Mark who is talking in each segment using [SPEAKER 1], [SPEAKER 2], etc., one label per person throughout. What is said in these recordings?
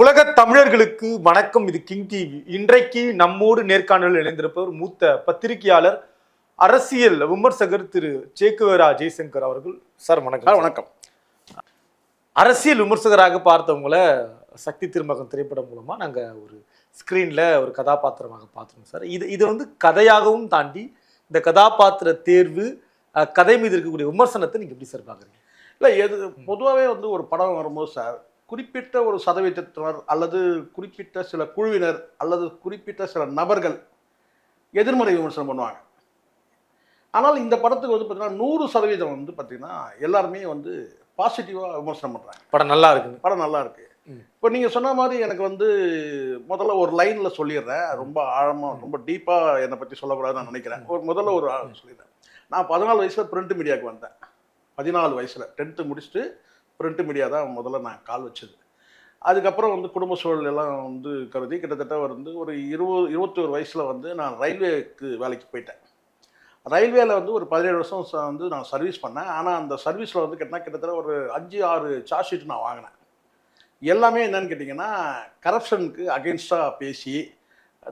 [SPEAKER 1] உலக தமிழர்களுக்கு வணக்கம். இது கிங் டிவி. இன்றைக்கு நம்மோடு நேர்காணலில் இணைந்திருப்பவர் மூத்த பத்திரிகையாளர், அரசியல் விமர்சகர் திரு சேக்குவேரா ஜெய்சங்கர் அவர்கள். சார் வணக்கம்.
[SPEAKER 2] வணக்கம்.
[SPEAKER 1] அரசியல் விமர்சகராக பார்த்தவங்கள சக்தி திருமகன் திரைப்படம் மூலமா நாங்க ஒரு ஸ்கிரீன்ல ஒரு கதாபாத்திரமாக பார்த்தோம் சார். இது வந்து கதையாகவும் தாண்டி இந்த கதாபாத்திர தேர்வு, கதை மீது இருக்கக்கூடிய விமர்சனத்தை நீங்க எப்படி சார் பாக்குறீங்க?
[SPEAKER 2] இல்லை, எது பொதுவாகவே வந்து ஒரு படம் வரும்போது சார், குறிப்பிட்ட ஒரு சதவீதத்தினர் அல்லது குறிப்பிட்ட சில குழுவினர் அல்லது குறிப்பிட்ட சில நபர்கள் எதிர்மறை விமர்சனம் பண்ணுவாங்க. ஆனால் இந்த படத்துக்கு வந்து பார்த்தீங்கன்னா 100% வந்து பார்த்தீங்கன்னா எல்லாருமே வந்து பாசிட்டிவாக விமர்சனம் பண்ணுறாங்க.
[SPEAKER 1] படம் நல்லா இருக்கு,
[SPEAKER 2] படம் நல்லா இருக்கு. இப்போ நீங்கள் சொன்ன மாதிரி எனக்கு வந்து முதல்ல ஒரு லைனில் சொல்லிடுறேன். ரொம்ப ஆழமாக ரொம்ப டீப்பாக என்னை பற்றி சொல்லக்கூடாதுன்னு நான் நினைக்கிறேன். முதல்ல ஒரு சொல்லிடுறேன். நான் 14 வயசில் பிரிண்ட் மீடியாவுக்கு வந்தேன். 14 வயசில் 10th முடிச்சுட்டு பிரிண்ட் மீடியா தான் முதல்ல நான் கால் வச்சது. அதுக்கப்புறம் வந்து குடும்ப சூழல் எல்லாம் வந்து கருதி கிட்டத்தட்ட வந்து ஒரு 21 வயசில் வந்து நான் ரயில்வேக்கு வேலைக்கு போயிட்டேன். ரயில்வேல வந்து ஒரு 17 வருஷம் வந்து நான் சர்வீஸ் பண்ணேன். ஆனால் அந்த சர்வீஸில் வந்து கிட்டத்தட்ட ஒரு 5-6 சார்ஜ் ஷீட் நான் வாங்கினேன். எல்லாமே என்னன்னு கேட்டிங்கன்னா, கரப்ஷனுக்கு அகென்ஸ்டாக பேசி,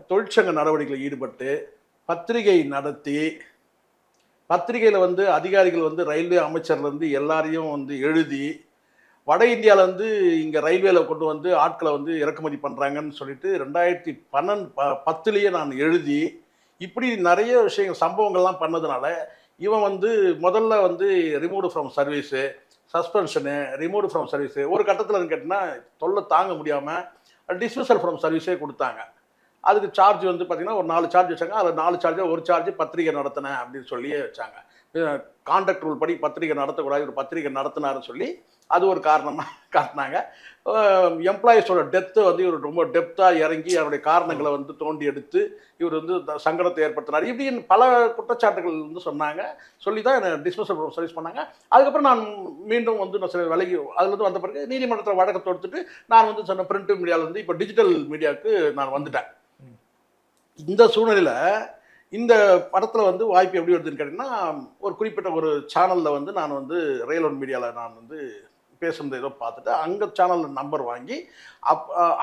[SPEAKER 2] தொழிற்சங்க நடவடிக்கையில் ஈடுபட்டு, பத்திரிகை நடத்தி, பத்திரிகையில் வந்து அதிகாரிகள் வந்து ரயில்வே அமைச்சர்லேருந்து எல்லாரையும் வந்து எழுதி, வட இந்தியாவிலேருந்து இங்கே ரயில்வேல கொண்டு வந்து ஆட்களை வந்து இறக்குமதி பண்ணுறாங்கன்னு சொல்லிட்டு 2010 நான் எழுதி, இப்படி நிறைய விஷயங்கள் சம்பவங்கள்லாம் பண்ணதுனால இவன் வந்து முதல்ல வந்து removed from service, சஸ்பென்ஷனு, removed from service, ஒரு கட்டத்தில் கேட்டிங்கன்னா தொல்லை தாங்க முடியாமல் டிஸ்மிசல் ஃப்ரம் சர்வீஸே கொடுத்தாங்க. அதுக்கு சார்ஜ் வந்து பார்த்திங்கன்னா ஒரு 4 சார்ஜ் வச்சாங்க. அதில் 4 சார்ஜ், ஒரு சார்ஜ் பத்திரிகை நடத்தினேன் அப்படின்னு சொல்லியே வச்சாங்க. கான்ட்ராக்ட் ரூல் படி பத்திரிகை நடத்தக்கூடாது, ஒரு பத்திரிகை நடத்தினாருன்னு சொல்லி அது ஒரு காரணமாக காட்டினாங்க. எம்ப்ளாயீஸோட டெத்து வந்து இவர் ரொம்ப டெப்த்தாக இறங்கி அவருடைய காரணங்களை வந்து தோண்டி எடுத்து இவர் வந்து சங்கடத்தை ஏற்படுத்தினார். இப்படின்னு பல குற்றச்சாட்டுகள் வந்து சொன்னாங்க. சொல்லி தான் என்னை டிஸ்மிசல் சர்வீஸ் பண்ணாங்க. அதுக்கப்புறம் நான் மீண்டும் வந்து நான் சில விலகி அதுலேருந்து வந்த பிறகு நீதிமன்றத்தில் வழக்கை தொடுத்துட்டு நான் வந்து சொன்ன பிரிண்ட் மீடியாவிலேருந்து இப்போ டிஜிட்டல் மீடியாவுக்கு நான் வந்துட்டேன். இந்த சூழ்நிலையில் இந்த படத்தில் வந்து வாய்ப்பு எப்படி வருதுன்னு கேட்டிங்கன்னா, ஒரு குறிப்பிட்ட ஒரு சேனலில் வந்து நான் வந்து ரயில் ஒன் மீடியாவில் நான் வந்து பேசுனது ஏதோ பார்த்துட்டு அங்கே சேனலில் நம்பர் வாங்கி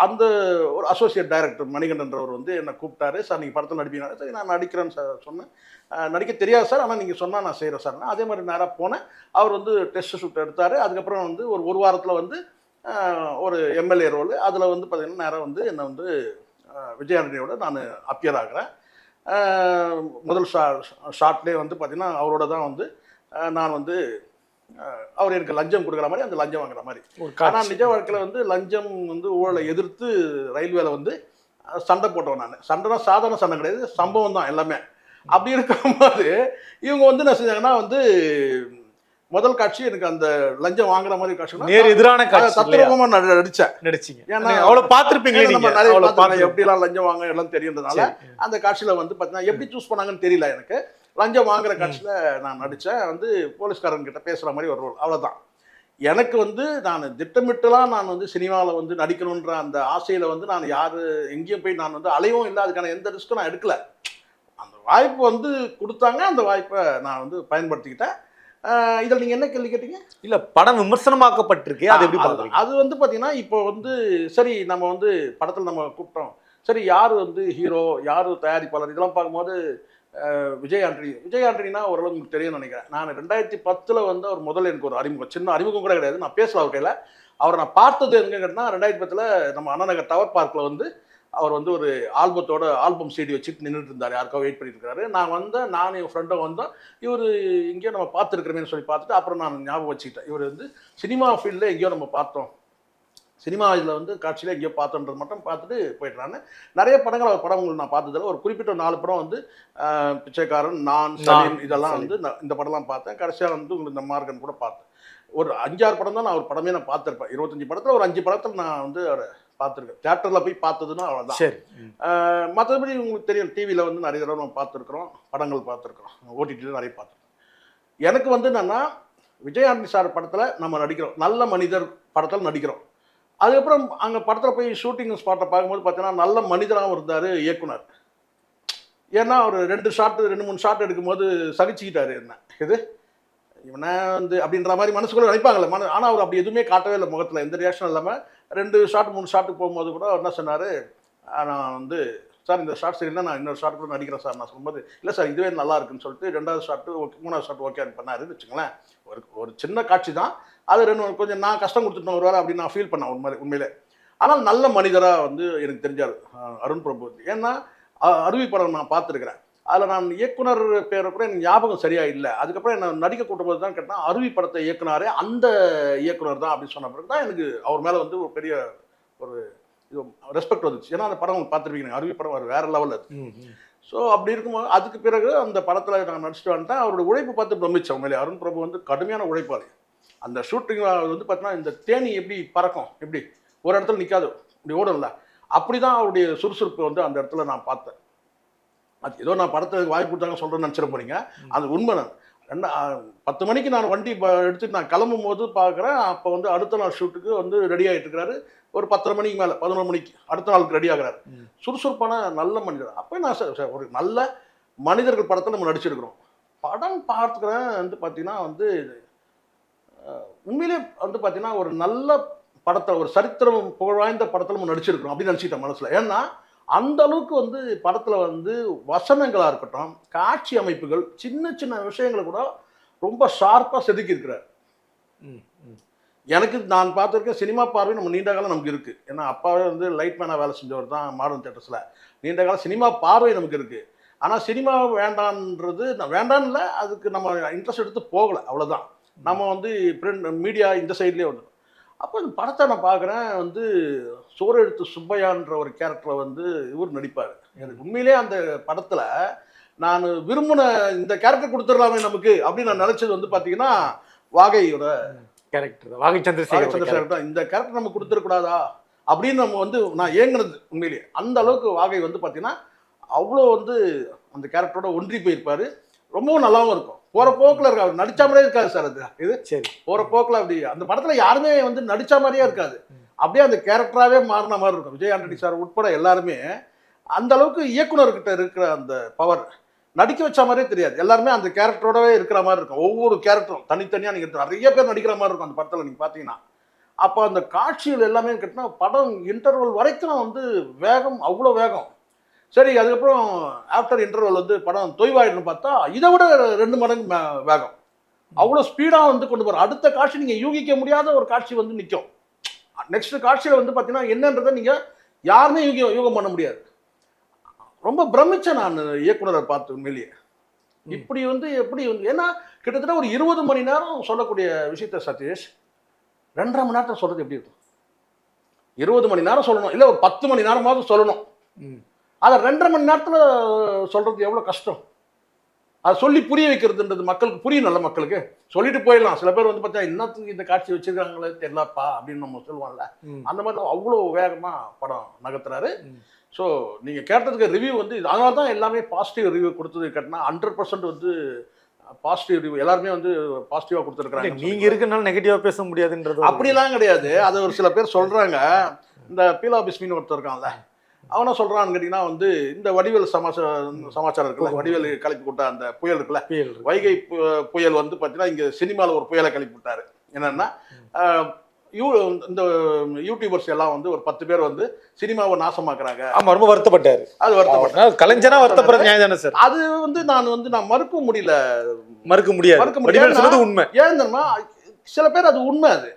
[SPEAKER 2] அந்த ஒரு அசோசியேட் டைரக்டர் மணிகண்டன்றவர் வந்து என்னை கூப்பிட்டாரு. சார் நீங்கள் படத்தில் நடிப்பீங்க? சரி, நான் நடிக்கிறேன்னு சார் சொன்னேன். நடிக்க தெரியாது சார், ஆனால் நீங்கள் சொன்னால் நான் செய்கிறேன் சார். அதே மாதிரி நேராக போனேன். அவர் வந்து டெஸ்ட் ஷூட் எடுத்தார். அதுக்கப்புறம் வந்து ஒரு வாரத்தில் வந்து ஒரு எம்எல்ஏ ரோல், அதில் வந்து பார்த்திங்கன்னா நேராக வந்து என்னை வந்து விஜய் ஆண்டனியோட நான் அப்பியர் ஆகிறேன். முதல் ஷார்ட்லேயே வந்து பார்த்திங்கன்னா அவரோட தான் வந்து நான் வந்து அவர் எனக்கு லஞ்சம் கொடுக்குற மாதிரி, அந்த லஞ்சம் வாங்குற மாதிரி. ஆனால் நிஜ வாழ்க்கையில் வந்து லஞ்சம் வந்து ஊழலை எதிர்த்து ரயில்வேல வந்து சண்டை போட்டவன் நான். சண்டைனா சாதாரண சண்டை கிடையாது, சம்பவம் தான் எல்லாமே. அப்படி இருக்கும்போது இவங்க வந்து என்ன செஞ்சாங்கன்னா வந்து முதல் காட்சி எனக்கு அந்த லஞ்சம் வாங்குற மாதிரி காட்சி
[SPEAKER 1] நேர் எதிரான காட்சி
[SPEAKER 2] தத்ரூபமா நடிச்சீங்க. ஏன்னா
[SPEAKER 1] அவ்வளவு பார்த்திருப்பீங்க,
[SPEAKER 2] நம்ம நிறைய எப்படிலாம் லஞ்சம் வாங்க எல்லாம் தெரியுன்றதுனால அந்த காட்சியில வந்து பார்த்தீங்கன்னா எப்படி சூஸ் பண்ணாங்கன்னு தெரியல. எனக்கு லஞ்சம் வாங்குற காட்சியில நான் நடிச்சேன். வந்து போலீஸ்காரன் கிட்ட பேசுற மாதிரி ஒரு ரோல், அவ்வளவுதான். எனக்கு வந்து நான் திட்டமிட்டுலாம் நான் வந்து சினிமாவில் வந்து நடிக்கணுன்ற அந்த ஆசையில வந்து நான் யாரு எங்கேயும் போய் நான் வந்து அலையவும் இல்லை. அதுக்கான எந்த ரிஸ்க்கும் நான் எடுக்கல. அந்த வாய்ப்பு வந்து கொடுத்தாங்க, அந்த வாய்ப்பை நான் வந்து பயன்படுத்திக்கிட்டேன். இதில் நீங்கள் என்ன கேள்வி கேட்டீங்க?
[SPEAKER 1] இல்லை, படம் விமர்சனமாக்கப்பட்டிருக்கு, அது எப்படி பார்க்குறீங்க?
[SPEAKER 2] அது வந்து பார்த்தீங்கன்னா இப்போ வந்து சரி, நம்ம வந்து படத்தில் நம்ம கூப்பிட்டோம், சரி யார் வந்து ஹீரோ, யார் தயாரிப்பாளர், இதெல்லாம் பார்க்கும்போது விஜய் ஆண்டனினா ஓரளவு உங்களுக்கு தெரியும்னு நினைக்கிறேன். நான் 2010 வந்து அவர் முதல்ல எனக்கு ஒரு அறிமுகம், சின்ன அறிமுகம் கூட கிடையாது, நான் பேசல அவர் கையில். அவரை நான் பார்த்தது எங்கே கேட்டால் 2010 நம்ம அண்ணா நகர் டவர் பார்க்கில் வந்து அவர் வந்து ஒரு ஆல்பம் CD வச்சுட்டு நின்றுட்டு இருந்தார், யாருக்கோ வெயிட் பண்ணிட்டு இருக்காரு. நான் வந்தேன், நானும் என் ஃப்ரெண்டும் வந்தோம். இவர் எங்கேயோ நம்ம பார்த்துருக்கிறோமேனு சொல்லி பார்த்துட்டு அப்புறம் நான் ஞாபகம் வச்சுக்கிட்டேன், இவர் வந்து சினிமா ஃபீல்டில் எங்கேயோ நம்ம பார்த்தோம், சினிமா இதில் வந்து காட்சியில் எங்கேயோ பார்த்தோன்றது மட்டும் பார்த்துட்டு போயிட்டுறான்னு. நிறைய படங்கள் அவர் படங்கள் நான் பார்த்ததில்ல. ஒரு குறிப்பிட்ட 4 படம் வந்து பிச்சைக்காரன், நான், சலீம், இதெல்லாம் வந்து இந்த படம்லாம் பார்த்தேன். கடைசியாக வந்து உங்களுக்கு இந்த மார்கன் கூட பார்த்தேன். ஒரு 5-6 படம் தான் நான் ஒரு படமே நான் பார்த்துருப்பேன். 25 படத்தில் ஒரு 5 படத்தில் நான் வந்து அவரை பார்த்துருக்கேன். தியேட்டரில் போய் பார்த்ததுன்னா அவ்வளோதான்.
[SPEAKER 1] சரி.
[SPEAKER 2] மற்றபடி உங்களுக்கு தெரியும், டிவியில் வந்து நிறைய தடவை நம்ம பார்த்துருக்குறோம், படங்கள் பார்த்துருக்குறோம், ஓடிடியில் நிறைய பார்த்துருக்கோம். எனக்கு வந்து என்னென்னா, விஜய் ஆண்டனி சார் படத்தில் நம்ம நடிக்கிறோம், நல்ல மனிதர் படத்தில் நடிக்கிறோம். அதுக்கப்புறம் அங்கே படத்தில் போய் ஷூட்டிங் ஸ்பாட்டை பார்க்கும்போது பார்த்தீங்கன்னா நல்ல மனிதராகவும் இருந்தார் இயக்குனர். ஏன்னா அவர் 2-3 ஷாட் எடுக்கும்போது சகிச்சுக்கிட்டாரு. என்ன இது இவனை வந்து அப்படின்ற மாதிரி மனசுக்குள்ள நினைப்பாங்கல்ல ஆனால் அவர் அப்படி எதுவுமே காட்டவே இல்லை, முகத்தில் எந்த ரியாக்ஷன் இல்லாமல் 2 ஷாட் 3 ஷாட்டுக்கு போகும்போது கூட அவர் என்ன சொன்னார், நான் வந்து சார் இந்த ஷாட் சரியில்லை, நான் இன்னொரு ஷாட் கூட நடிக்கிறேன் சார். நான் சொல்லும்போது இல்லை சார் இதுவே நல்லா இருக்குன்னு சொல்லிட்டு 2வது ஷாட்டு ஓகே 3வது ஷாட் ஓகே பண்ணாருன்னு வச்சுங்களேன். ஒரு சின்ன காட்சி தான் அது, கொஞ்சம் நான் கஷ்டம் கொடுத்துட்டேன் ஒரு வேலை அப்படின்னு நான் ஃபீல் பண்ணேன் உண்மையிலே. ஆனால் நல்ல மனிதராக வந்து எனக்கு தெரிஞ்சார் அருண் பிரபு வந்து. ஏன்னா அருவி படம் நான் பார்த்துருக்கிறேன், அதில் நான் இயக்குனர் பேரை கூட எனக்கு ஞாபகம் சரியாக இல்லை. அதுக்கப்புறம் என்ன நடிக்க கூட்டும்போது தான் கேட்டால் அருவி படத்தை இயக்குனாரே அந்த இயக்குனர் தான் அப்படின்னு சொன்ன பிறகு தான் எனக்கு அவர் மேலே வந்து ஒரு பெரிய ஒரு இது ரெஸ்பெக்ட் வந்துச்சு. ஏன்னா அந்த படம் உங்களுக்கு பார்த்துருப்பீங்க, அருவி படம் வேறு லெவல் அது. ஸோ அப்படி இருக்கும்போது அதுக்கு பிறகு அந்த படத்தில் நான் நடிச்சுட்டு வந்துட்டேன். அவரோட உழைப்பு பார்த்து பிரமிச்சேன் உண்மையிலே. அருண் பிரபு வந்து கடுமையான உழைப்பாளி. அந்த ஷூட்டிங் வந்து பார்த்தீங்கன்னா இந்த தேனி எப்படி பறக்கும், எப்படி ஒரு இடத்துல நிற்காது, இப்படி ஓடும்ல, அப்படி தான் அவருடைய சுறுசுறுப்பு வந்து அந்த இடத்துல நான் பார்த்தேன். அது ஏதோ நான் படத்துக்கு வாய்ப்பு கொடுத்தாங்க சொல்கிறேன்னு நினச்சிட போறீங்க, அது உண்மை. நான் 10 மணிக்கு நான் வண்டி எடுத்துட்டு நான் கிளம்பும் போது பார்க்குறேன், அப்போ வந்து அடுத்த நாள் ஷூட்டுக்கு வந்து ரெடி ஆகிட்டு இருக்கிறாரு. ஒரு 10:30 மணிக்கு மேலே 11 மணிக்கு அடுத்த நாளுக்கு ரெடி ஆகிறாரு. சுறுசுறுப்பான நல்ல மனிதர். அப்போ நான் ஒரு நல்ல மனிதர்கள் படத்தில் நம்ம நடிச்சிருக்கிறோம். படம் பார்த்துக்கிறேன் வந்து பார்த்தீங்கன்னா வந்து உண்மையிலே வந்து பார்த்தீங்கன்னா ஒரு நல்ல படத்தை, ஒரு சரித்திரம் புகழ்வாய்ந்த படத்தில் நம்ம நடிச்சிருக்கிறோம் அப்படின்னு நினச்சிட்டேன் மனசில். ஏன்னா அந்த அளவுக்கு வந்து படத்தில் வந்து வசனங்களாக இருக்கட்டும், காட்சி அமைப்புகள், சின்ன சின்ன விஷயங்களை கூட ரொம்ப ஷார்ப்பாக செதுக்கியிருக்கிறார். எனக்கு நான் பார்த்துருக்கேன், சினிமா பார்வை நம்ம நீண்ட காலம் நமக்கு இருக்குது. ஏன்னா அப்பாவே வந்து லைட் மேனாக வேலை செஞ்சவர் தான் மாடர்ன் தியேட்டர்ஸில். நீண்ட காலம் சினிமா பார்வை நமக்கு இருக்குது. ஆனால் சினிமா வேண்டான்றது நான் வேண்டான்னு இல்லை, அதுக்கு நம்ம இன்ட்ரெஸ்ட் எடுத்து போகலை, அவ்வளோதான். நம்ம வந்து பிரிண்ட் மீடியா இந்த சைட்லேயே வந்து அப்போ இந்த படத்தை நான் பார்க்குறேன் வந்து சோறு எடுத்து சுப்பையான்ற ஒரு கேரக்டரை வந்து இவர் நடிப்பார். எனக்கு உண்மையிலே அந்த படத்தில் நான் விரும்பின இந்த கேரக்டர் கொடுத்துடலாமே நமக்கு அப்படின்னு நான் நினச்சது வந்து பார்த்தீங்கன்னா வாகையோட கேரக்டர், வாகை சந்திரசேகர் தான். இந்த கேரக்டர் நம்ம கொடுத்துடக்கூடாதா அப்படின்னு நம்ம வந்து நான் ஏங்கினது உண்மையிலேயே. அந்த அளவுக்கு வாகை வந்து பார்த்தீங்கன்னா அவ்வளோ வந்து அந்த கேரக்டரோட ஒன்றி போயிருப்பார். ரொம்பவும் நல்லாவும் இருக்கும். போகிற போக்கில் இருக்க அவர் நடித்த மாதிரியே இருக்காது சார். அது இது சரி போகிற போக்கில் அப்படி அந்த படத்தில் யாருமே வந்து நடித்த மாதிரியே இருக்காது, அப்படியே அந்த கேரக்டராகவே மாறின மாதிரி இருக்கும். விஜய் ஆண்டனி சார் உட்பட எல்லாருமே அந்த அளவுக்கு இயக்குனர்கிட்ட இருக்கிற அந்த பவர் நடிக்க வச்ச மாதிரியே தெரியாது. எல்லாருமே அந்த கேரக்டரோடவே இருக்கிற மாதிரி இருக்கும். ஒவ்வொரு கேரக்டரும் தனித்தனியாக நீங்கள் நிறைய பேர் நடிக்கிற மாதிரி இருக்கும் அந்த படத்தில் நீங்கள் பார்த்தீங்கன்னா. அப்போ அந்த காட்சிகள் எல்லாமே கேட்டால் படம் இன்டர்வல் வரைக்கும் வந்து வேகம், அவ்வளோ வேகம். சரி, அதுக்கப்புறம் ஆஃப்டர் இன்டர்வல் வந்து படம் தொய்வாயிடுன்னு பார்த்தா இதை விட 2 மடங்கு வேகம். அவ்வளோ ஸ்பீடாக வந்து கொண்டு போகிற அடுத்த காட்சி நீங்கள் யூகிக்க முடியாத ஒரு காட்சி வந்து நிற்கும். நெக்ஸ்ட் காட்சியில் வந்து பார்த்தீங்கன்னா என்னன்றதை நீங்கள் யாருமே யூகம் பண்ண முடியாது. ரொம்ப பிரமிச்சேன் நான் இயக்குனரை பார்த்து உண்மையிலேயே. இப்படி வந்து எப்படி வந்து ஏன்னா கிட்டத்தட்ட ஒரு 20 மணி நேரம் சொல்லக்கூடிய விஷயத்த சதீஷ் 2.5 மணி நேரத்தில் சொல்கிறது எப்படி இருக்கும்? 20 மணி நேரம் சொல்லணும், இல்லை ஒரு 10 மணி நேரமாவது சொல்லணும். அதை 2.5 மணி நேரத்தில் சொல்கிறது எவ்வளோ கஷ்டம். அதை சொல்லி புரிய வைக்கிறதுன்றது மக்களுக்கு புரியும். நல்ல மக்களுக்கு சொல்லிட்டு போயிடலாம். சில பேர் வந்து பார்த்தா இன்னத்துக்கு இந்த காட்சி வச்சிருக்காங்களே தெரியலப்பா அப்படின்னு நம்ம சொல்லுவாங்கல்ல, அந்த மாதிரி அவ்வளோ வேகமாக படம் நகர்த்துறாரு. ஸோ நீங்கள் கேட்டதுக்கு ரிவ்யூ வந்து அதனால தான் எல்லாமே பாசிட்டிவ் ரிவ்யூ கொடுத்தது கேட்டால் 100% வந்து பாசிட்டிவ் ரிவ்யூ எல்லாருமே வந்து பாசிட்டிவாக கொடுத்துருக்குறாங்க.
[SPEAKER 1] நீங்கள் இருக்கனால நெகட்டிவாக பேச முடியாதுன்றது
[SPEAKER 2] அப்படிலாம் கிடையாது. அது ஒரு சில பேர் சொல்கிறாங்க. இந்த பீலா பிஸ்மின்னு ஒருத்தர் இருக்கான்ல, அவனை சொல்கிறான்னு கேட்டிங்கன்னா வந்து இந்த வடிவேல் சமாச்சாரம் இருக்குல்ல, வடிவேல் கிளப்பி விட்டா அந்த புயல் இருக்குல்ல, வைகை புயல் வந்து பார்த்தீங்கன்னா இங்கே சினிமாவில் ஒரு புயலை கிளப்பி விட்டாரு. என்னென்னா இந்த யூடியூபர்ஸ் எல்லாம் வந்து ஒரு 10 பேர் வந்து சினிமாவை நாசமாக்குறாங்க.
[SPEAKER 1] ஆமாம், ரொம்ப வருத்தப்பட்டார்.
[SPEAKER 2] அது வருத்தப்பட்டார்.
[SPEAKER 1] கலைஞனா வருத்தப்படுற நியாயம் தானே சார்.
[SPEAKER 2] அது வந்து நான் மறுக்க முடியல,
[SPEAKER 1] மறுக்க முடியாது. உண்மை.
[SPEAKER 2] ஏன் தெரியுமா, சில பேர் அது உண்மை. அது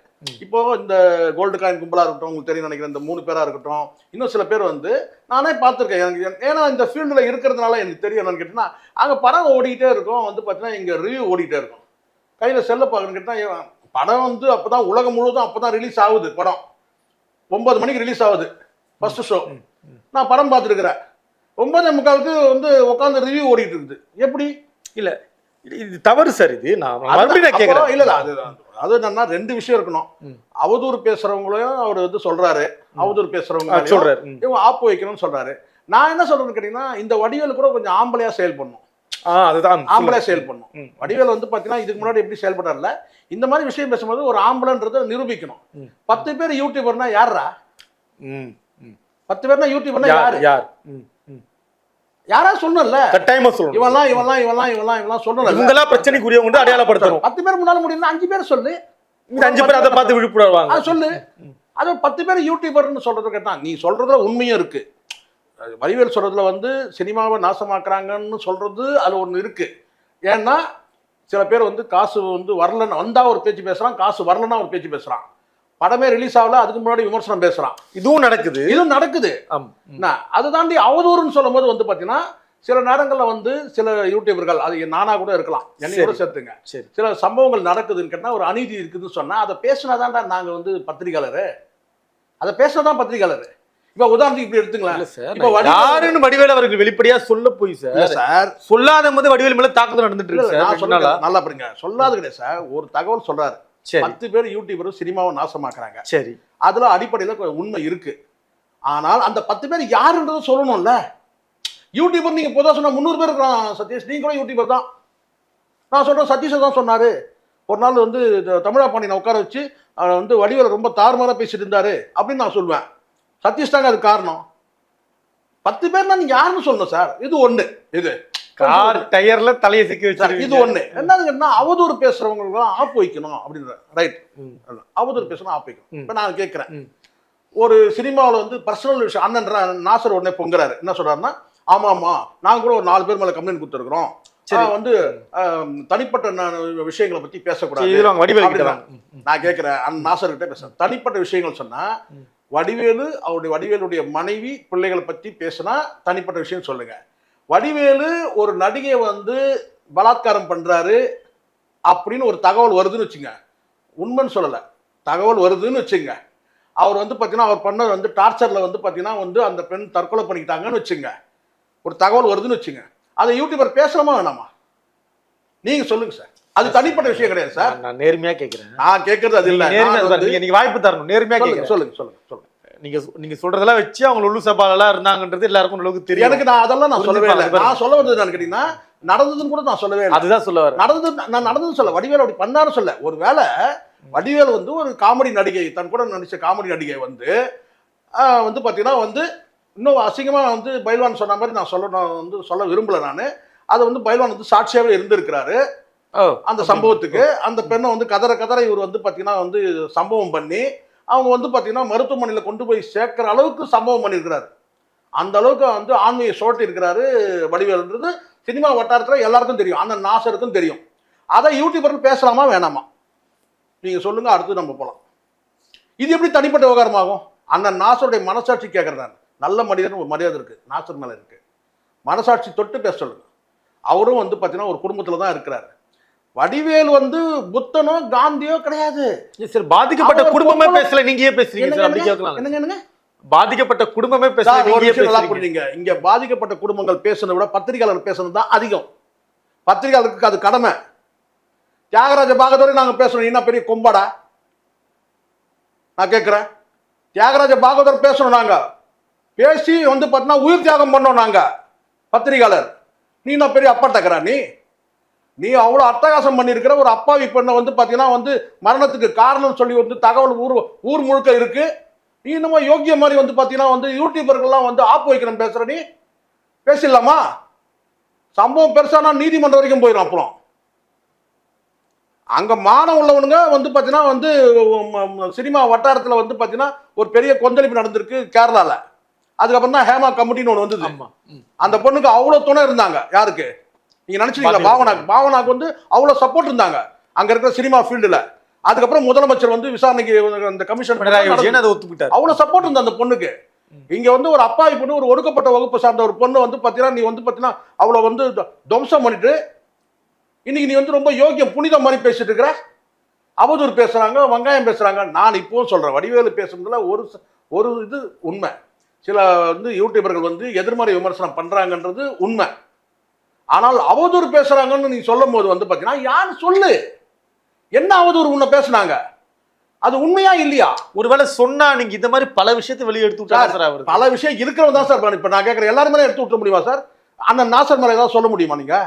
[SPEAKER 2] இப்போ இந்த கோல்டு காயின் கும்பலாக இருக்கட்டும், உங்களுக்கு தெரியும் நினைக்கிறேன், இந்த 3 பேராக இருக்கட்டும், இன்னும் சில பேர் வந்து நானே பார்த்துருக்கேன். எனக்கு ஏன்னா இந்த ஃபீல்டில் இருக்கிறதுனால எனக்கு தெரியும். என்னன்னு கேட்டிங்கன்னா அங்கே படம் ஓடிக்கிட்டே இருக்கும், வந்து பார்த்தீங்கன்னா இங்கே ரிவ்யூ ஓடிக்கிட்டே இருக்கும். கையில் செல்ல பார்க்கணுன்னு கேட்டால் படம் வந்து அப்போ தான் உலகம் முழுவதும் அப்போ தான் ரிலீஸ் ஆகுது. படம் 9 மணிக்கு ரிலீஸ் ஆகுது ஃபர்ஸ்ட் ஷோ. நான் படம் பார்த்துருக்குறேன் 9:45 வந்து உட்காந்து ரிவ்யூ ஓடிட்டு இருக்குது. எப்படி? இல்லை, இது தவறு சார். இது நான் மறுபடியும் கேட்குறேன். இல்லை அது என்னன்னா 2 விஷயம் இருக்கணும். அவதூறு பேசுறவங்களையும் அவர் வந்து சொல்றாரு, அவதூறு பேசுறவங்க சொல்றாரு, இவங்க ஆப்பு வைக்கணும்னு சொல்றாரு. நான் என்ன சொல்றேன்னு கேட்டீங்கன்னா இந்த வடிவேல் கூட கொஞ்சம் ஆம்பளையா செயல் பண்ணும். அதுதான் ஆம்பளையா செயல் பண்ணும். வடிவேல் வந்து பாத்தீங்கன்னா இதுக்கு முன்னாடி எப்படி செயல்படாருல, இந்த மாதிரி விஷயம் பேசும்போது ஒரு ஆம்பளைன்றதை நிரூபிக்கணும். 10 பேர் யூடியூபர்னா யாரா? 10 பேர்னா யூடியூபர்னா யார்? யாராவது சொல்லணும்ல,
[SPEAKER 1] கட்டாயமா சொல்லணும்.
[SPEAKER 2] இவெல்லாம் சொல்லணும்.
[SPEAKER 1] இவங்களா பிரச்சனைக்குரியவங்க
[SPEAKER 2] 10 பேர் முன்னால முடியும்னா 5 பேர் சொல்லு.
[SPEAKER 1] இந்த 5 பேர் அதை பார்த்து விழிப்புணர்வாங்க.
[SPEAKER 2] அது சொல்லு. அது 10 பேர் யூடியூபர்னு சொல்றது கேட்டா, நீ சொல்றதுல உண்மையும் இருக்கு. வடிவேல் சொல்றதுல வந்து சினிமாவை நாசமாக்குறாங்கன்னு சொல்றது அது ஒண்ணு இருக்கு. ஏன்னா சில பேர் வந்து காசு வந்து வரலன்னு வந்தா ஒரு பேச்சு பேசுறான், காசு வரலன்னா ஒரு பேச்சு பேசுறான். படமே ரிலீஸ் ஆகல, அதுக்கு முன்னாடி விமர்சனம் பேசுறான்.
[SPEAKER 1] இதுவும் நடக்குது.
[SPEAKER 2] அதை தாண்டி அவதூறுன்னு சொல்லும் போது வந்து பாத்தீங்கன்னா சில நேரங்கள்ல வந்து சில யூடியூபர்கள், அது நானா கூட இருக்கலாம், என்னைய கூட சேர்த்துங்க, சில சம்பவங்கள் நடக்குதுன்னு கேட்டா ஒரு அநீதி இருக்குதுன்னு சொன்னா அதை பேசினாதான்டா நாங்க வந்து பத்திரிகையாளரு, அதை பேசினாதான் பத்திரிகையாளரு. இப்ப உதாரணத்துக்கு இப்படி எடுத்துங்களேன்,
[SPEAKER 1] யாருன்னு வடிவேல் அவர்கள் வெளிப்படையா சொல்ல போய் சார் சொல்லாத போது வடிவேல் மேல தாக்குதல் நடந்துட்டு இருக்கு.
[SPEAKER 2] நல்லா பாருங்க, சொல்லாது கிடையாது சார். ஒரு தகவல் சொல்றாரு, 10 பேர் யூடியூபர் சினிமாவை நாசமாக்குறாங்க.
[SPEAKER 1] சரி,
[SPEAKER 2] அதுல அடிப்படையில உண்மை இருக்கு. ஆனால் அந்த 10 பேர் யாருன்றதை சொல்லணும்ல. யூடியூபர் நீங்க பொதுவாக சொன்னா 300 பேர் இருக்கிறான் சதீஷ், நீங்க கூட யூடியூபர் தான். நான் சொல்றேன், சதீஷை தான் சொன்னாரு. ஒரு நாள் வந்து தமிழா பாண்டியனை உட்கார வச்சு வந்து வடிவேல ரொம்ப தாறுமாறா பேசிட்டு இருந்தாரு அப்படின்னு நான் சொல்லுவேன். சதீஷ் தாங்க அது காரணம். 10 பேர்னா நீங்க யாருன்னு சொல்லணும் சார். இது ஒண்ணு. இது
[SPEAKER 1] கார் டயர்ல தலையை சிக்கி வச்சாரு.
[SPEAKER 2] இது ஒண்ணு. என்னதுன்னா அவதூறு பேசுறவங்களுக்கு ஆப் வைக்கணும் அப்படின்ற. ரைட், அவதூறு பேசணும் ஆப் வைக்கணும். இப்ப நான் கேட்கிறேன், ஒரு சினிமாவில் வந்து பர்சனல் விஷயம் அண்ணன் நாசர் உடனே பொங்குறாரு. என்ன சொல்றாருன்னா, ஆமாமா நாங்க கூட ஒரு 4 பேர் மேல கம்ப்ளைண்ட் கொடுத்துருக்கிறோம், வந்து தனிப்பட்ட விஷயங்களை பத்தி பேசக்கூடாது. நான் கேட்கிறேன், நாசர் கிட்ட பேசுறேன், தனிப்பட்ட விஷயங்கள் சொன்னா வடிவேலுடைய மனைவி பிள்ளைகளை பத்தி பேசினா தனிப்பட்ட விஷயம் சொல்லுங்க. வடிவேலு ஒரு நடிகை வந்து பலாத்காரம் பண்றாரு அப்படின்னு ஒரு தகவல் வருதுன்னு வச்சுங்க, உண்மைன்னு சொல்லல, தகவல் வருதுன்னு வச்சுங்க, அவர் வந்து பார்த்தீங்கன்னா அவர் பண்ண வந்து டார்ச்சரில் வந்து பார்த்தீங்கன்னா வந்து அந்த பெண் தற்கொலை பண்ணிக்கிட்டாங்கன்னு வச்சுங்க, ஒரு தகவல் வருதுன்னு வச்சுங்க, அதை யூடியூபர் பேசலாமா வேணாமா? நீங்க சொல்லுங்க சார். அது தனிப்பட்ட விஷயம் கிடையாது சார்.
[SPEAKER 1] நான் நேர்மையா கேட்கிறேன்.
[SPEAKER 2] நான் கேட்கறது அது இல்லை.
[SPEAKER 1] நீங்க வாய்ப்பு தரணும். நேர்மையா கேட்கிறேன்.
[SPEAKER 2] சொல்லுங்க.
[SPEAKER 1] நீங்க சொல்றதெல்லாம் வச்சு அவங்க உள்ளு சபாலெல்லாம் இருந்தாங்கன்றது எல்லாருக்கும் அளவுக்கு தெரியும்.
[SPEAKER 2] எனக்கு நான் அதெல்லாம் நான் சொல்லவே இல்லை. நான் சொல்ல வந்தது என்னன்னு கேட்டீங்கன்னா, நடந்ததுன்னு கூட நான் சொல்லவே இல்லை. அதுதான் சொல்ல வரேன். நான் நடந்தது சொல்ல, வடிவேல் அப்படி பண்ணாரு சொல்ல. ஒருவேளை வடிவேல் வந்து ஒரு காமெடி நடிகை, தன் கூட நடிச்ச காமெடி நடிகை வந்து பார்த்தீங்கன்னா வந்து இன்னும் அசிங்கமா வந்து பைல்வான் சொன்ன மாதிரி நான் சொல்ல விரும்பல. நான் அதை வந்து பைல்வான் வந்து சாட்சியாகவே இருந்திருக்கிறாரு அந்த சம்பவத்துக்கு. அந்த பெண்ணை வந்து கதற இவர் வந்து பார்த்தீங்கன்னா வந்து சம்பவம் பண்ணி அவங்க வந்து பார்த்தீங்கன்னா மருத்துவமனையில் கொண்டு போய் சேர்க்கிற அளவுக்கு சம்பவம் பண்ணியிருக்கிறாரு. அந்த அளவுக்கு வந்து ஆண்மையை சோட்டி இருக்கிறாரு வடிவேல்ன்றது சினிமா வட்டாரத்தில் எல்லாருக்கும் தெரியும், அந்த நாசருக்கும் தெரியும். அதை யூடியூபர்கள் பேசலாமா வேணாமா நீங்க சொல்லுங்க, அடுத்து நம்ம போகலாம். இது எப்படி தனிப்பட்ட விவகாரமாகும்? அந்த நாசருடைய மனசாட்சி கேட்கறதான். நல்ல மனிதன் ஒரு மரியாதை இருக்கு, நாசர் மேல இருக்கு. மனசாட்சி தொட்டு பேச சொல்லுங்க. அவரும் வந்து பார்த்தீங்கன்னா ஒரு குடும்பத்தில் தான் இருக்கிறாரு. வடிவேல் வந்து புத்தனோ காந்தியோ கிடையாது.
[SPEAKER 1] சரி, பாதிக்கப்பட்ட குடும்பமே பேசல, நீங்க ஏன் பேசுறீங்க சார்? அப்படி கேட்கலாம்.
[SPEAKER 2] என்னங்க
[SPEAKER 1] பாதிக்கப்பட்ட குடும்பமே பேசல.
[SPEAKER 2] இங்க பாதிக்கப்பட்ட குடும்பங்கள் பேசுனதை விட பத்திரிகையாளர் பேசுனது தான் அதிகம். பத்திரிகையாளருக்கு அது கடமை. தியாகராஜ பாகவதரை நாங்க பேசணும், என்ன பெரிய கொம்பாடா? நான் கேட்கிறேன், தியாகராஜ பாகவதர் பேசணும், நாங்க பேசி வந்து பார்த்தீங்கன்னா உயிர் தியாகம் பண்ணோம் நாங்க பத்திரிகையாளர். நீ என்ன பெரிய அப்பட்டக்கரா? நீ அவ்வளோ அட்டகாசம் பண்ணியிருக்கிற ஒரு அப்பாவி பெண்ணை வந்து பார்த்தீங்கன்னா வந்து மரணத்துக்கு காரணம் சொல்லி வந்து தகவல் ஊர் முழுக்க இருக்கு. நீ இன்னமும் யோகிய மாதிரி வந்து பார்த்தீங்கன்னா வந்து யூடியூபர்கள்லாம் வந்து ஆப்பு வைக்கணும் பேசுற. நீ பேசிடலாமா? சம்பவம் பெருசானா நீதிமன்றம் வரைக்கும் போயிடும். அப்புறம் அங்க மானம் உள்ளவனுங்க வந்து பார்த்தீங்கன்னா வந்து சினிமா வட்டாரத்தில் வந்து பார்த்தீங்கன்னா ஒரு பெரிய கொந்தளிப்பு நடந்திருக்கு கேரளாவில். அதுக்கப்புறம் தான் ஹேமா கமிட்டின்னு ஒன்று வந்தது. அந்த பொண்ணுக்கு அவ்வளோ துணை இருந்தாங்க. யாருக்கு நீங்க நினைச்சீங்களா? பாவனாக்கு வந்து அவ்வளவு சப்போர்ட் இருந்தாங்க அங்க இருக்கிற சினிமா ஃபீல்டுல. அதுக்கப்புறம் முதலமைச்சர் வந்து விசாரணைக்கு அந்த கமிஷன் அவ்வளவு சப்போர்ட் இருந்த அந்த பொண்ணுக்கு. இங்க வந்து ஒரு அப்பாவி பொண்ணு, ஒரு ஒடுக்கப்பட்ட வகுப்பு சார்ந்த ஒரு பொண்ணு வந்து பாத்தீங்கன்னா நீ வந்து பாத்தீங்கன்னா அவ்வளவு வந்து துவம்சம் பண்ணிட்டு இன்னைக்கு நீ வந்து ரொம்ப யோகியம் புனிதம் மாதிரி பேசிட்டு இருக்கிற. அவதூறு பேசுறாங்க, வெங்காயம் பேசுறாங்க. நான் இப்பவும் சொல்றேன், வடிவேலு பேசுறதுல ஒரு இது உண்மை. சில வந்து யூடியூபர்கள் வந்து எதிர்மறை விமர்சனம் பண்றாங்கன்றது உண்மை. ஆனால் அவதூறு பேசுறாங்கன்னு நீ சொல்லும் போது வந்து பாத்தீங்கன்னா யாரு சொல்லு, என்ன அவதூறு உன்னை பேசுனாங்க, அது உண்மையா இல்லையா?
[SPEAKER 1] ஒருவேளை சொன்னா நீங்க இந்த மாதிரி பல விஷயத்தை வெளியே எடுத்து விட்டாரு.
[SPEAKER 2] பல விஷயம் இருக்கிறவங்க தான் சார். இப்ப நான் கேட்கறேன், எல்லாருமே எடுத்து விட்ட முடியுமா சார்? அண்ணன் நாசர் மேல ஏதாவது சொல்ல முடியுமா? நீங்க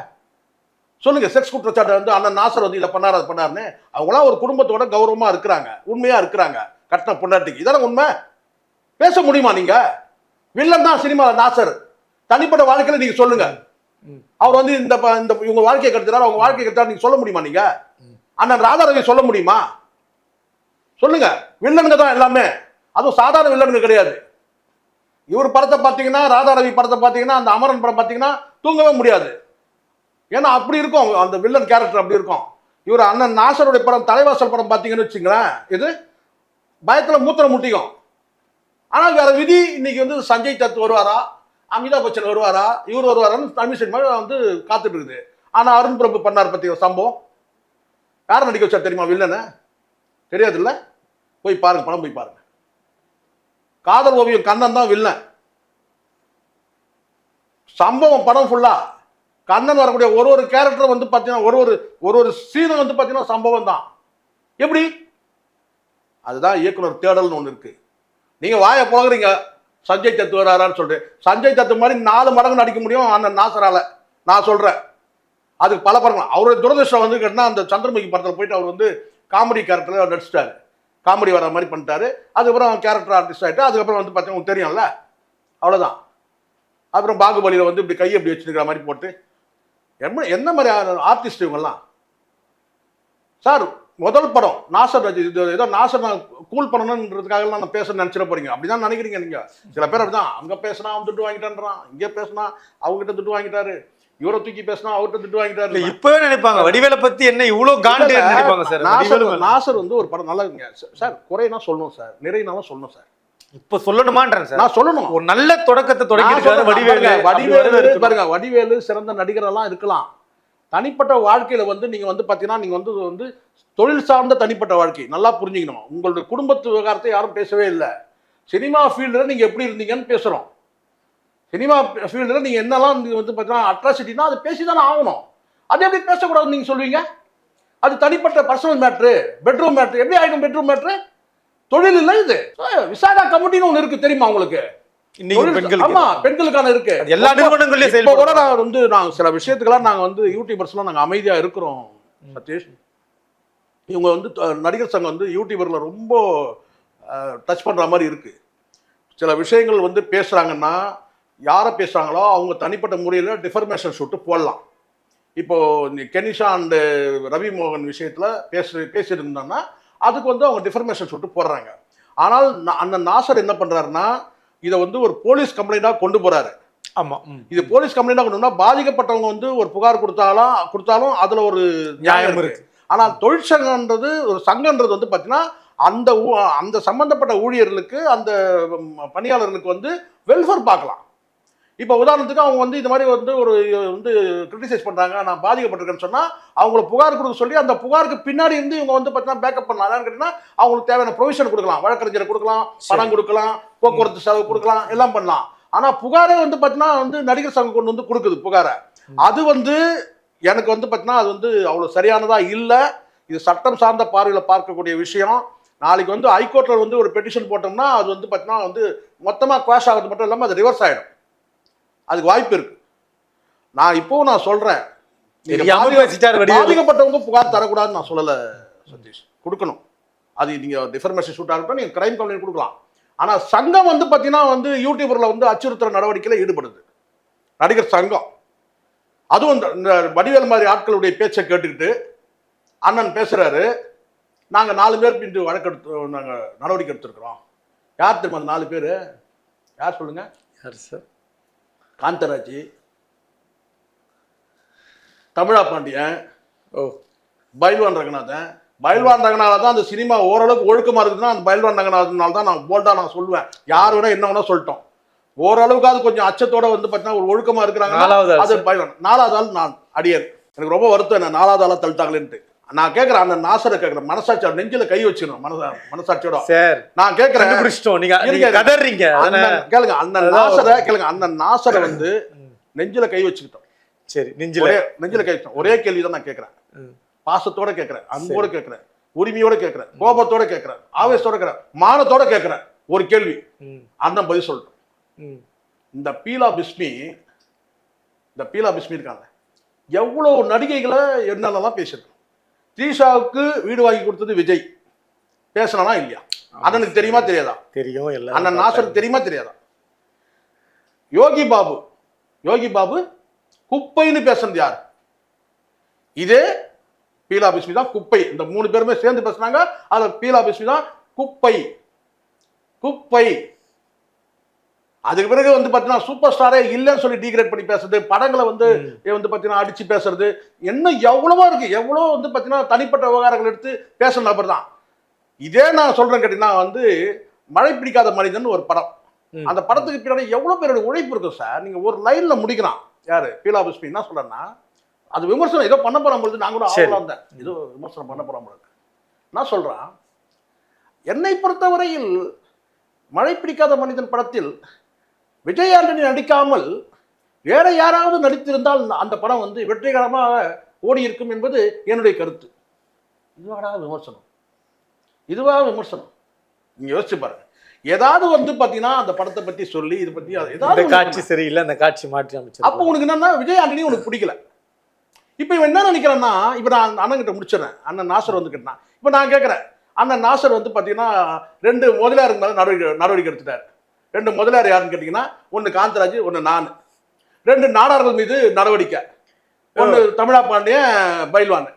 [SPEAKER 2] சொல்லுங்க. செக்ஸ் குற்றச்சாட்டு வந்து அண்ணன் நாசர் வந்து இதை பண்ணாரு அது பண்ணாருன்னு. அவங்களாம் ஒரு குடும்பத்தோட கௌரவமா இருக்கிறாங்க, உண்மையா இருக்கிறாங்க, கட்டின பொண்டாட்டிக்கு. இதான உண்மை. பேச முடியுமா? நீங்க வில்லன் தான் சினிமா நாசர். தனிப்பட்ட வாழ்க்கையில நீங்க சொல்லுங்க. அவர் வந்து இந்த இவங்க வாழ்க்கையை கெடுத்துறாரு, அவங்க வாழ்க்கையை கெடுத்தாரு நீங்க சொல்ல முடியுமா? நீங்க அண்ணன் ராதாரவி சொல்ல முடியுமா? சொல்லுங்க. வில்லனுங்க தான் எல்லாமே, அதுவும் சாதாரண வில்லனுங்க கிடையாது. இவர் படத்தை பார்த்தீங்கன்னா, ராதாரவி படத்தை பார்த்தீங்கன்னா, அந்த அமரன் படம் பார்த்தீங்கன்னா தூங்கவே முடியாது. ஏன்னா அப்படி இருக்கும் அந்த வில்லன் கேரக்டர், அப்படி இருக்கும். இவர் அண்ணன் நாசருடைய படம் தலைவாசல் படம் பார்த்தீங்கன்னு வச்சுங்களேன், இது பயத்துல மூத்திரம் முட்டிக்கும். ஆனா வேற விதி. இன்னைக்கு வந்து சஞ்சய் தத் வருவாரா, அமிதாப் பச்சன் வருவாரா, இவர் வருவாரான்னு தமிழ் சினிமா வந்து காத்துட்டு இருக்குது. ஆனா அருண் பிரபு பண்ணார் பத்தி ஒரு சம்பவம் யார் நடிக்க வச்சா தெரியுமா? வில்லனை தெரியாது இல்ல, போய் பாருங்க, படம் போய் பாருங்க. காதல் ஓவியம் கண்ணன் தான் வில்லன். சம்பவம் படம் ஃபுல்லா கண்ணன் வரக்கூடிய ஒரு கேரக்டர் வந்து பாத்தீங்கன்னா ஒரு சீனை வந்து பாத்தீங்கன்னா சம்பவம் தான். எப்படி? அதுதான் இயக்குனர் தேடல்னு ஒண்ணு இருக்கு. நீங்க வாயை போகிறீங்க சஞ்சய் தத்து வராரான்னு சொல்லிட்டு. சஞ்சய் தத்து மாதிரி 4 மடங்கு நடிக்க முடியும் அண்ணன் நாசரால, நான் சொல்றேன். அதுக்கு பல படங்கள். அவருடைய துரதிருஷ்டம் வந்து கேட்டா அந்த சந்திரமுகி படத்தில் போயிட்டு அவர் வந்து காமெடி கேரக்டர்ல நடிச்சிட்டாரு, காமெடி வர மாதிரி பண்ணிட்டாரு. அதுக்கப்புறம் கேரக்டர் ஆர்டிஸ்ட் ஆகிட்டு அதுக்கப்புறம் வந்து பார்த்தீங்கன்னா உங்களுக்கு தெரியும்ல, அவ்வளோதான். அப்புறம் பாகுபலியில் வந்து இப்படி கையை இப்படி வச்சுருக்கிற மாதிரி போட்டு என்ன மாதிரி ஆர்டிஸ்ட் இவங்கெல்லாம் சார். முதல் படம் நாசர், ஏதோ நாசர் நான் கூல் பண்ணணுன்றதுக்காக நான் பேச நினைச்சிட போறீங்க, அப்படிதான் நினைக்கிறீங்க நீங்க. சில பேர் அப்படிதான், அங்க பேசினா அவன் துட்டு வாங்கிட்டான்றான், இங்க பேசினா அவங்ககிட்ட துட்டு வாங்கிட்டாரு, இவரை தூக்கி பேசினா அவர்கிட்ட துட்டு வாங்கிட்டாரு.
[SPEAKER 1] இப்பவே நினைப்பாங்க வடிவேலை பத்தி என்ன இவ்வளவு காண்டு நினைப்பாங்க சார்.
[SPEAKER 2] நாசர் வந்து ஒரு படம் நல்லா இருக்குங்க சார். குறைனா சொல்லணும் சார், நிறைனாலும் சொல்லணும் சார்.
[SPEAKER 1] இப்ப சொல்லணுமான்றேன் சார்.
[SPEAKER 2] நான் சொல்லணும்.
[SPEAKER 1] ஒரு நல்ல தொடக்கத்தை தொடங்கிட்டாரு வடிவேலு.
[SPEAKER 2] பாருங்க, வடிவேலு சிறந்த நடிகரெல்லாம் இருக்கலாம். தனிப்பட்ட வாழ்க்கையில வந்து நீங்க வந்து பாத்தீங்கன்னா நீங்க வந்து தொழில் சார்ந்த தனிப்பட்ட வாழ்க்கை நல்லா புரிஞ்சுக்கணும். உங்களுடைய குடும்பத்து விவகாரத்தை யாரும் பேசவே இல்லை. சினிமா ஃபீல்டில் நீங்க எப்படி இருந்தீங்கன்னு பேசுறோம். சினிமா ஃபீல்டில் நீங்க என்னெல்லாம் வந்து பார்த்தீங்கன்னா அட்ராசிட்டினா அது பேசிதானே ஆகணும். அது எப்படி பேசக்கூடாதுன்னு நீங்க சொல்லுவீங்க? அது தனிப்பட்ட பர்சனல் மேட்ரு, பெட்ரூம் மேட்ரு. எப்படி ஆகிடும் பெட்ரூம் மேட்ரு? தொழில் இல்லை இது. விசாகா கமிட்டின்னு ஒன்று இருக்கு, தெரியுமா உங்களுக்கு? ஆமா, பெண்களுக்கான இருக்கு. எல்லா நிறுவனங்களையும் கூட நான் சில விஷயத்துக்கெல்லாம் நாங்க வந்து யூடியூபர்ஸ்லாம் நாங்க அமைதியா இருக்கிறோம் சதீஷ். இவங்க வந்து நடிகர் சங்கம் வந்து யூடியூபர்ல ரொம்ப டச் பண்ற மாதிரி இருக்கு. சில விஷயங்கள் வந்து பேசுறாங்கன்னா யாரை பேசுறாங்களோ அவங்க தனிப்பட்ட முறையில் டிஃபர்மேஷன் ஷூட்டு போடலாம். இப்போ கெனிஷா அண்ட் ரவி மோகன் விஷயத்துல பேசியிருந்தோம்னா அதுக்கு வந்து அவங்க டிஃபர்மேஷன் ஷூட்டு போடுறாங்க. ஆனால் அந்த நாசர் என்ன பண்றாருன்னா இதை வந்து ஒரு போலீஸ் கம்ப்ளைண்டா கொண்டு போறாரு.
[SPEAKER 1] ஆமா, இது
[SPEAKER 2] போலீஸ் கம்ப்ளைண்டா கொண்டு வந்தா பாதிக்கப்பட்டவங்க வந்து ஒரு புகார் கொடுத்தாலும் அதுல ஒரு நியாயம் இருக்கு. ஆனால் தொழிற்சங்கன்றது ஒரு சங்கன்றது வந்து பார்த்தீங்கன்னா அந்த சம்பந்தப்பட்ட ஊழியர்களுக்கு அந்த பணியாளர்களுக்கு வந்து வெல்ஃபேர் பார்க்கலாம். இப்போ உதாரணத்துக்கு அவங்க வந்து இது மாதிரி வந்து ஒரு வந்து கிரிட்டிசைஸ் பண்ணுறாங்க, நான் பாதிக்கப்பட்டிருக்கேன்னு சொன்னால் அவங்கள புகார் கொடுக்க சொல்லி அந்த புகாருக்கு பின்னாடி இருந்து இவங்க வந்து பார்த்தீங்கன்னா பேக்கப் பண்ணலாம். என்னன்னு கேட்டிங்கன்னா அவங்களுக்கு தேவையான ப்ரொவிஷன் கொடுக்கலாம், வழக்கறிஞரை கொடுக்கலாம், பணம் கொடுக்கலாம், போக்குவரத்து செலவு கொடுக்கலாம், எல்லாம் பண்ணலாம். ஆனால் புகாரே வந்து பார்த்தீங்கன்னா வந்து நடிகர் சங்கம் கொண்டு வந்து கொடுக்குது புகாரை. அது வந்து எனக்கு வந்து பார்த்தீங்கன்னா அது வந்து அவ்வளோ சரியானதா இல்லை. இது சட்டம் சார்ந்த பார்வையில் பார்க்கக்கூடிய விஷயம். நாளைக்கு வந்து ஹைகோர்ட்டில் வந்து ஒரு பெட்டிஷன் போட்டோம்னா அது வந்து பார்த்தீங்கன்னா வந்து மொத்தமாக குவாஷ் ஆகிறது மட்டும் இல்லாமல் அது ரிவர்ஸ் ஆகிடும். அதுக்கு வாய்ப்பு இருக்கு. நான் சொல்றேன், பாதிக்கப்பட்டவங்க புகார் தரக்கூடாதுன்னு நான் சொல்லலை சதீஷ், கொடுக்கணும். அது நீங்க டிஃபர்மேஷன் ஷூட்டாக இருக்கட்டும், நீங்க கிரைம் கம்ப்ளைண்ட் கொடுக்கலாம். ஆனால் சங்கம் வந்து பார்த்தீங்கன்னா வந்து யூடியூபர்ல வந்து அச்சுறுத்துற நடவடிக்கையில் ஈடுபடுது நடிகர் சங்கம். அதுவும் இந்த வடிவேல் மாதிரி ஆட்களுடைய பேச்சை கேட்டுக்கிட்டு அண்ணன் பேசுறாரு, நாங்க 4 பேர் பின்பு வழக்கெடுத்து நாங்க நடவடிக்கை எடுத்திருக்கிறோம். யார் தெரியுமா அந்த 4 பேர்? யார் சொல்லுங்க?
[SPEAKER 1] யார் சார்?
[SPEAKER 2] காந்தராஜ், தமிழா பாண்டியன், பைல்வான் ரங்கநாதன். பைல்வான் ரங்கநாதன் தான் அந்த சினிமா ஓரளவுக்கு ஒழுக்கமா இருக்குதுன்னா அந்த பைல்வான் ரங்கநாதனால தான் நான் போல்டா நான் சொல்லுவேன். யார் வேணா என்ன வேணா சொல்லிட்டோம். ஓரளவுக்காவது கொஞ்சம் அச்சத்தோட வந்து பார்த்தீங்கன்னா ஒரு ஒழுக்கமா இருக்கிறாங்க. அது பைல்வான். 4வது ஆள் நான் அடியேன். எனக்கு ரொம்ப வருத்தம் என்ன 4வது ஆளா தள்ளிட்டாங்களேன்ட்டு. நான் கேட்கிறேன், அந்த நாசரை கேட்கிறேன், மனசாட்சி நெஞ்சில கை வச்சிடணும், மனசாட்சியோட நான் கேட்கிறேன். கேளுங்க, அந்த நாசரை கேளுங்க, அந்த நாசரை வந்து நெஞ்சில கை வச்சுக்கிட்டோம்.
[SPEAKER 1] சரி,
[SPEAKER 2] நெஞ்சில கை வச்சோம். ஒரே கேள்விதான் நான் கேட்கிறேன். பாசத்தோட கேட்கிறேன், அன்போட கேட்கிறேன், உரிமையோட கேட்கிறேன், கோபத்தோட கேட்கிறேன், ஆவேசத்தோட கேட்கிறேன், மானத்தோட கேட்கிறேன். ஒரு கேள்வி அண்ணன் பதில் சொல்றேன். இந்த பீலா பிஸ்மி இருக்காங்க, எவ்வளவு நடிகைகளை என்னென்னலாம் பேசிருக்கோம். த்ரீஷாவுக்கு வீடு வாங்கி கொடுத்தது விஜய், பேசனா இல்லையா? அண்ணனுக்கு தெரியுமா தெரியாதா?
[SPEAKER 1] தெரியும்.
[SPEAKER 2] அண்ணன் நாசருக்கு தெரியுமா தெரியாதா? யோகி பாபு யோகி பாபு குப்பைன்னு பேசுனது யார்? இதே பீலா பிஸ்மி தான் குப்பை. இந்த 3 பேருமே சேர்ந்து பேசுனாங்க. அதுல பீலா பிஸ்மி தான் குப்பை குப்பை. அதுக்கு பிறகு வந்து பாத்தீங்கன்னா சூப்பர் ஸ்டாரே இல்லைன்னு சொல்லி டீக்ரேட் பண்ணி பேசுறது, படங்களை வந்து பாத்தீங்கன்னா அடிச்சு பேசுறது, என்ன எவ்வளவோ இருக்கு. எவ்வளோ வந்து பாத்தீங்கன்னா தனிப்பட்ட விவகாரங்கள் எடுத்து பேசுற நபர் தான். இதே நான் சொல்றேன் கேட்டீங்கன்னா வந்து மழை பிடிக்காத மனிதன் ஒரு படம். அந்த படத்துக்கு பின்னாடி எவ்வளவு பேரோட உழைப்பு இருக்கும் சார். நீங்க ஒரு லைன்ல முடிக்கலாம். யாரு? பீலா பிஸ்மி என்ன சொல்றேன்னா, அது விமர்சனம் ஏதோ பண்ண போறாங்க. நான் கூட ஆவலா இருந்தேன், ஏதோ விமர்சனம் பண்ண போறாங்க. நான் சொல்றேன், என்னை பொறுத்தவரையில் மழை பிடிக்காத மனிதன் படத்தில் விஜய் ஆண்டனி நடிக்காமல் வேற யாராவது நடித்திருந்தால் அந்த படம் வந்து வெற்றிகரமாக ஓடி இருக்கும் என்பது என்னுடைய கருத்து. இதுவாடா விமர்சனம்? இதுவா விமர்சனம்? நீங்க யோசிச்சு பாருங்க. ஏதாவது வந்து பாத்தீங்கன்னா அந்த படத்தை பத்தி சொல்லி இது பத்தி ஏதாவது
[SPEAKER 1] காட்சி சரியில்லை, அந்த காட்சி மாற்றி அமைச்சு,
[SPEAKER 2] அப்போ உனக்கு என்னன்னா விஜய் ஆண்டனி உனக்கு பிடிக்கல. இப்ப இவன் என்ன நினைக்கிறான்னா, இப்ப நான் அண்ணன் கிட்ட முடிச்சிடறேன். அண்ணன் நாசர் வந்து கேட்டான். இப்ப நான் கேட்கிறேன், அண்ணன் நாசர் வந்து பாத்தீங்கன்னா 2 முதலியாருக்கு மேல நடவடிக்கை எடுத்துட்டாரு. 2 முதலியார் யாருன்னு கேட்டீங்கன்னா, ஒன்னு காந்தராஜ், ஒன்னு நான். 2 நாடார்கள் மீது நடவடிக்கை. ஒன்னு தமிழா பாண்டியன், பைல்வான்.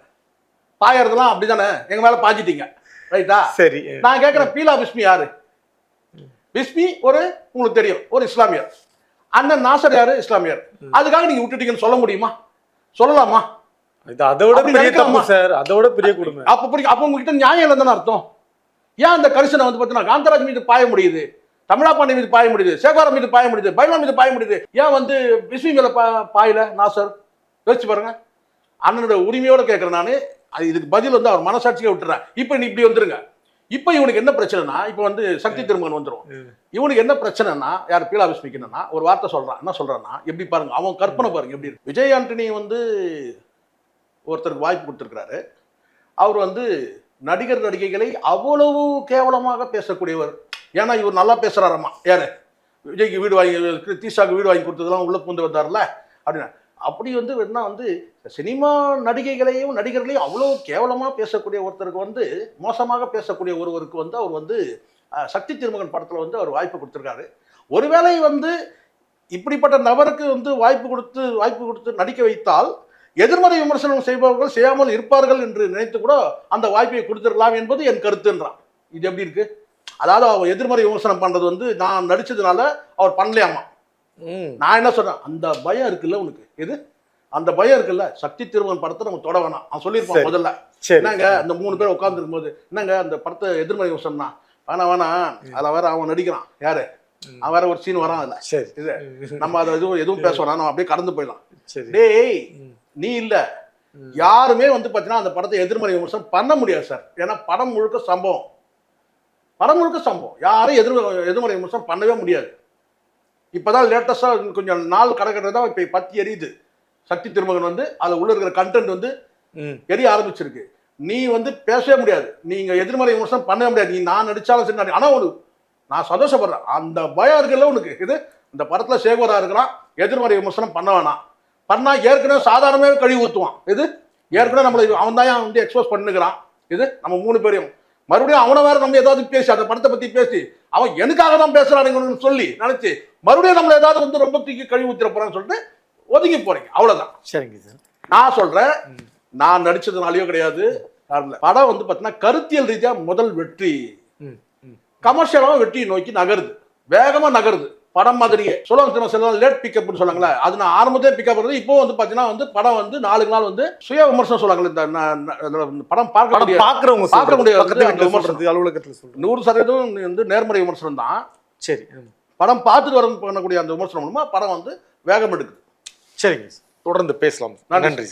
[SPEAKER 2] பாயறதெல்லாம் அப்படிதானே, எங்க மேல பாஞ்சிட்டீங்க, ரைட்டா?
[SPEAKER 1] சரி.
[SPEAKER 2] நான் கேட்கிறேன், பீலா பிஸ்மி யாரு? பிஸ்மி ஒரு உங்களுக்கு தெரியும், ஒரு இஸ்லாமியர். அண்ணன் நாசர் யாரு? இஸ்லாமியர். அதுக்காக நீங்க விட்டுட்டீங்கன்னு சொல்ல முடியுமா? சொல்லலாமா?
[SPEAKER 1] அதோட பெரிய தப்பு சார், அதோட பெரிய கொடுமை.
[SPEAKER 2] அப்ப உங்ககிட்ட நியாயம் இல்லைன்னு அர்த்தம். ஏன் அந்த கரிசனை வந்து பார்த்தீங்கன்னா காந்தராஜ் மீது பாய முடியுது, தமிழா பாண்டி மீது பாய முடியுது, சேகவாரம் மீது பாய முடியுது, பைலான் மீது பாய முடியுது, ஏன் வந்து பிஸ்மி மேல பாயல நாசர்? யோசிச்சு பாருங்க. அண்ணனோட உரிமையோட கேட்கிறேன் நானு. இதுக்கு பதில் வந்து அவர் மனசாட்சியை விட்டுறேன். இப்ப நீ இப்படி வந்துருங்க. இப்ப இவனுக்கு என்ன பிரச்சனைனா, இப்ப வந்து சக்தி திருமகன் வந்துரும். இவனுக்கு என்ன பிரச்சனைனா, யார்? பீலா பிஸ்மிக்கு என்னன்னா ஒரு வார்த்தை சொல்றான். என்ன சொல்றான்னா, எப்படி பாருங்க, அவன் கற்பனை பாருங்க எப்படி இருக்கு. விஜய் ஆண்டனி வந்து ஒருத்தருக்கு வாய்ப்பு கொடுத்திருக்கிறாரு. அவர் வந்து நடிகர் நடிகைகளை அவ்வளவு கேவலமாக பேசக்கூடியவர். ஏன்னா இவர் நல்லா பேசுறாராமா. யாரு? விஜய்க்கு வீடு வாங்கி, தீஷாக்கு வீடு வாங்கி கொடுத்ததெல்லாம் உள்ள பூந்து வந்தார்ல அப்படின்னா, அப்படி வந்து என்ன வந்து சினிமா நடிகைகளையும் நடிகர்களையும் அவ்வளோ கேவலமாக பேசக்கூடிய ஒருத்தருக்கு வந்து, மோசமாக பேசக்கூடிய ஒருவருக்கு வந்து அவர் வந்து சக்தி திருமகன் படத்தில் வந்து அவர் வாய்ப்பு கொடுத்துருக்காரு. ஒருவேளை வந்து இப்படிப்பட்ட நபருக்கு வந்து வாய்ப்பு கொடுத்து நடிக்க வைத்தால் எதிர்மறை விமர்சனம் செய்பவர்கள் செய்யாமல் இருப்பார்கள் என்று நினைத்து கூட அந்த வாய்ப்பை கொடுத்துருக்கலாம் என்பது என் கருத்துன்றான். இது எப்படி இருக்கு? அதாவது அவர் எதிர்மறை விமர்சனம் பண்றது வந்து நான் நடிச்சதுனால அவர் பண்ணலையாமா. நான் என்ன சொல்றேன், அந்த பயம் இருக்குல்ல உனக்கு, எது அந்த பயம் இருக்குல்ல, சக்தி திருமகன் படத்தை நம்ம தொட வேணாம். அவன் சொல்லியிருப்பான் முதல்ல. என்னங்க அந்த 3 பேர் உட்கார்ந்து இருக்கும்போது, என்னங்க அந்த படத்தை எதிர்மறை விமர்சனம் வேணாம், அதில் வேற அவன் நடிக்கிறான். யாரு? அவன் வேற ஒரு சீன் வரான் அதுல. இது நம்ம அதை எதுவும் பேச வேணாம், நம்ம அப்படியே கடந்து போயிடலாம். டேய் நீ இல்ல, யாருமே வந்து பாத்தீங்கன்னா அந்த படத்தை எதிர்மறை விமர்சனம் பண்ண முடியாது சார். ஏன்னா படம் முழுக்க சம்பவம். யாரும் எதிர்மறை விமர்சனம் பண்ணவே முடியாது. இப்பதான் லேட்டஸ்டா கொஞ்சம் நாள் கடற்கதான் இப்ப பத்தி எரியுது. சக்தி திருமகன் வந்து அதுல உள்ள இருக்கிற கண்டென்ட் வந்து எரிய ஆரம்பிச்சிருக்கு. நீ வந்து பேசவே முடியாது, நீங்க எதிர்மறை விமர்சனம் பண்ணவே முடியாது. நீ நான் நடிச்சாலும் சரி. ஆனா நான் சந்தோஷப்படுறேன், அந்த பயம் இருக்குல்ல உனக்கு. இது இந்த படத்துல சேகவரா இருக்கிறான், எதிர்மறை விமர்சனம் பண்ண வேணாம். பண்ணா ஏற்கனவே சாதாரணமே கழுவி ஊத்துவான். இது ஏற்கனவே நம்மளை அவன் தான் வந்து எக்ஸ்போஸ் பண்ணுகிறான். இது நம்ம 3 பேரையும் மறுபடியும் அவனை வேற நம்ம ஏதாவது பேசி அந்த படத்தை பத்தி பேசி அவன் எனக்காக தான் பேசுறானுங்கன்னு சொல்லி நினைச்சு மறுபடியும் நம்மள ஏதாவது வந்து ரொம்ப தூக்கி கழுவி ஊத்திர போறான்னு சொல்லிட்டு ஒதுங்கி போறீங்க. அவ்வளவுதான்.
[SPEAKER 1] சரிங்க சார்.
[SPEAKER 2] நான் சொல்றேன், நான் நடிச்சதுனாலயோ கிடையாது. படம் வந்து பாத்தீங்கன்னா கருத்தியல் ரீதியா முதல் வெற்றி, கமர்ஷியலாவும் வெற்றியை நோக்கி நகருது, வேகமா நகருது. படம் மாதிரியே சொல்லுவாங்க, லேட் பிக்கப்னு சொன்னாங்களே, அது நான் ஆரம்பத்தே பிக்கப் பண்ணுறது. இப்போ வந்து பாத்தீங்கன்னா வந்து படம் வந்து 4 நாள் வந்து சுய விமர்சனம் சொல்லுவாங்க. இந்த படம் பார்க்கக்கூடிய
[SPEAKER 1] அலுவலகத்தில்
[SPEAKER 2] 100% வந்து நேர்மறை விமர்சனம் தான்.
[SPEAKER 1] சரி,
[SPEAKER 2] படம் பார்த்துட்டு வர பண்ணக்கூடிய அந்த விமர்சனம் மூலமா படம் வந்து வேகம் எடுக்குது.
[SPEAKER 1] சரிங்க, தொடர்ந்து பேசலாம். நன்றி.